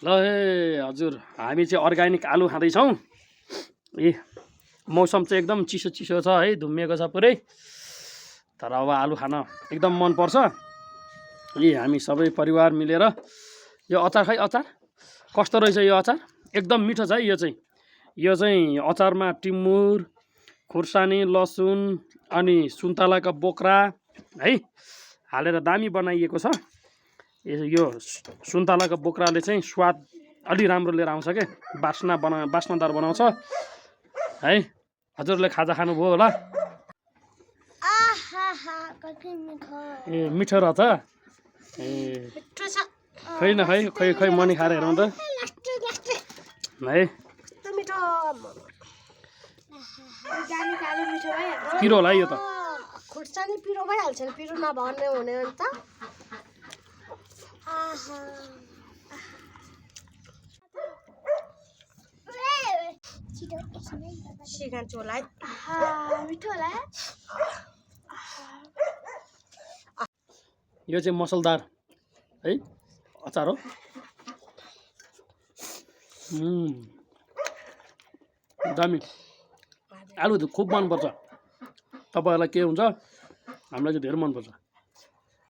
ल हजुर हामी चाहिँ अर्ग्यानिक आलु खाँदैछौँ। ए मौसम चाहिँ एकदम चिसो चिसो छ है, धुम्मिएको छ पुरै। तर अब आलु खान एकदम मनपर्छ। हामी सबै परिवार मिलेर यो अचार खै अचार कस्तो रहेछ यो अचार? एकदम मिठो छ है यो चाहिँ अचारमा टिमुर, खुर्सानी, लसुन अनि सुन्तलाका बोक्रा है हालेर दामी बनाइएको छ। यो सुन्तलाको बोक्राले चाहिँ स्वाद अलि राम्रो लिएर आउँछ के, बास्नादार बनाउँछ है। हजुरले खाजा खानुभयो होला? ए मिठो रहेछ। ए खै न खै मनी खाएर हेरौँ त है। पिरो होला है यो त। खुर्सानी पिरो भइहाल्छ नि, पिरो नभने हुने हो नि त। सिकान्छु होला है, मिठो होला। यो चाहिँ मसलदार है अचार हो। दामी। आलु त खुब मनपर्छ। तपाईँहरूलाई के हुन्छ? हामीलाई चाहिँ धेरै मनपर्छ।